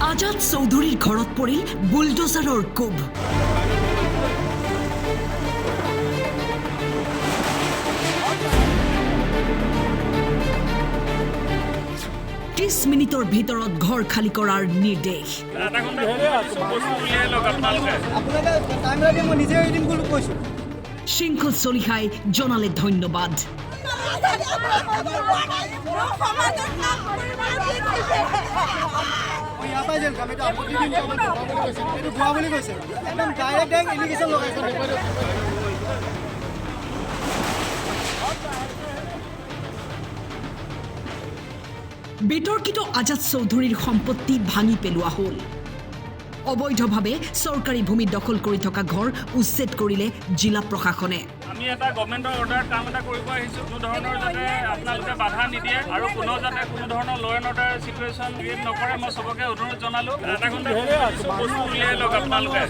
আজাদ চৌধুৰীৰ ঘৰত পৰিল বুলডোজাৰৰ কোব। 30 মিনিটৰ ভিতৰত ঘৰ খালী কৰাৰ নিৰ্দেশ। শৃংখল চলিহাই জনালে ধন্যবাদ। বিতৰ্কিত আজাদ চৌধুৰীৰ সম্পত্তি ভাঙি পেলোৱা হ'ল। অবৈধভাৱে চৰকাৰী ভূমি দখল কৰি থকা ঘৰ উচ্ছেদ কৰিলে জিলা প্ৰশাসনে। আমি এটা গভৰ্ণমেণ্টৰ অৰ্ডাৰ কাম এটা কৰিব আহিছোঁ, কোনো ধৰণৰ যাতে আপোনালোকে বাধা নিদিয়ে আৰু কোনো যাতে কোনো ধৰণৰ ল' এণ্ড অৰ্ডাৰ চিটুৱেশ্যন ক্ৰিয়েট নকৰে। মই চবকে অনুৰোধ জনালোঁ, এটা ঘণ্টা বস্তু উলিয়াই লওক আপোনালোকে।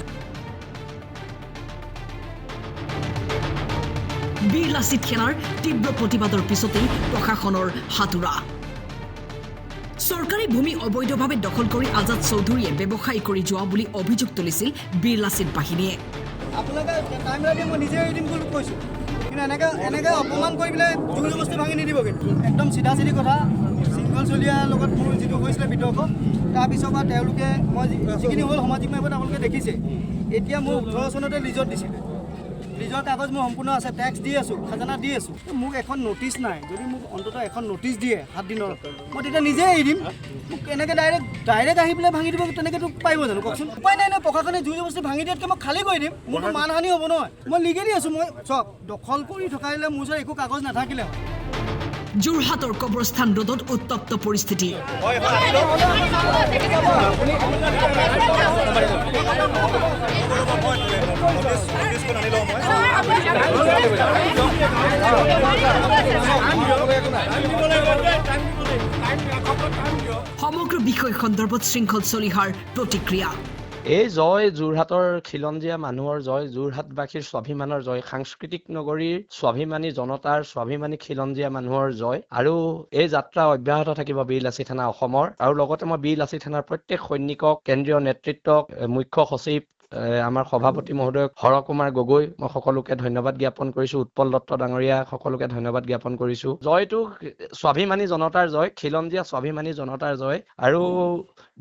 বীৰ লাচিত সেনাৰ তীব্ৰ প্ৰতিবাদৰ পিছতেই প্ৰশাসনৰ হাতোৰা। চৰকাৰী ভূমি অবৈধভাৱে দখল কৰি আজাদ চৌধুৰীয়ে ব্যৱসায় কৰি যোৱা বুলি অভিযোগ তুলিছিল বীৰ লাচিত বাহিনীয়ে। আপোনালোকে টাইম লাগে, মই নিজে এৰি দিম বুলি কৈছোঁ, কিন্তু এনেকৈ অপমান কৰি পেলাই জোৰ বস্তু ভাঙি নিদিব। কিন্তু একদম চিধা চিধি কথা। শৃংখল চলিহাৰ লগত মোৰ যিটো হৈছিলে বিতৰ্ক, তাৰপিছৰ পৰা তেওঁলোকে মই যিখিনি হ'ল সামাজিক মাধ্যমত আপোনালোকে দেখিছে। এতিয়া মোৰ 18 চনতে লিজত দিছিলে, লিজৰ কাগজ মোৰ সম্পূৰ্ণ আছে, টেক্স দি আছোঁ, খাজানা দি আছোঁ। মোক এখন নটিচ নাই, যদি মোক অন্ততঃ এখন নটিচ দিয়ে 7 দিনৰ, মই তেতিয়া নিজে এৰি দিম। মোক এনেকৈ ডাইৰেক্ট আহি পেলাই ভাঙি দিব, তেনেকৈতো পাৰিব জানো কওকচোন? উপায় নাই নহয়, প্ৰশাসনে জোৰ বস্তু ভাঙি দিয়াতকৈ মই খালী কৰি দিম, মোৰতো মানহানি হ'ব নহয়। মই লিগেলি আছোঁ, মই চব দখল কৰি থকা হ'লে মোৰ ওচৰত একো কাগজ নাথাকিলে হয়। যোৰহাটৰ কবৰস্থান ৰোডত উত্তপ্ত পৰিস্থিতি। সমগ্ৰ বিষয় সন্দৰ্ভত শৃংখল চলিহাৰ প্ৰতিক্ৰিয়া। এই জয় যোৰহাটৰ খিলঞ্জীয়া মানুহৰ জয়, যোৰহাটবাসীৰ স্বাভিমানৰ জয়, সাংস্কৃতিক নগৰীৰ স্বাভিমানী জনতাৰ, স্বাভিমানী খিলঞ্জীয়া মানুহৰ জয়। আৰু এই যাত্ৰা অব্যাহত থাকিব বীৰ লাচিত সেনা অসমৰ। আৰু লগতে মই বীৰ লাচিত সেনাৰ প্ৰত্যেক সৈনিকক, কেন্দ্ৰীয় নেতৃত্বক, মুখ্য সচিব, আমাৰ সভাপতি মহোদয় হৰ কুমাৰ গগৈ, মই সকলোকে ধন্যবাদ জ্ঞাপন কৰিছোঁ। উৎপল দত্ত ডাঙৰীয়া, সকলোকে ধন্যবাদ জ্ঞাপন কৰিছোঁ। জয়টো স্বাভিমানী জনতাৰ জয়, খিলঞ্জীয়া স্বাভিমানী জনতাৰ জয়। আৰু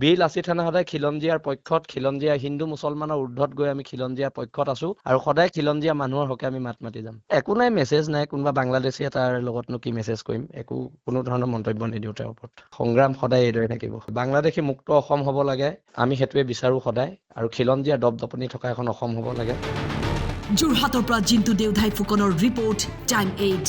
বীৰ লাচিত সেনা সদায় খিলঞ্জীয়াৰ পক্ষত, খিলঞ্জীয়া হিন্দু মুছলমানৰ ঊৰ্ধত গৈ আমি খিলঞ্জীয়াৰ পক্ষত আছোঁ আৰু সদায় খিলঞ্জীয়া মানুহৰ হকে আমি মাত মাতি যাম। একো নাই, মেছেজ নাই, কোনোবা বাংলাদেশী এটাৰ লগতনো কি মেছেজ কৰিম, কোনো ধৰণৰ মন্তব্য নিদিওঁ তেওঁৰ ওপৰত। সংগ্ৰাম সদায় এইদৰে থাকিব। বাংলাদেশী মুক্ত অসম হ'ব লাগে, আমি সেইটোৱে বিচাৰোঁ সদায়। আৰু খিলঞ্জীয়া দপদপনি থকা এখন অসম হ'ব লাগে। যোৰহাটৰ পৰা জিন্তু দেওধাই ফুকনৰ ৰিপৰ্ট, টাইম 8।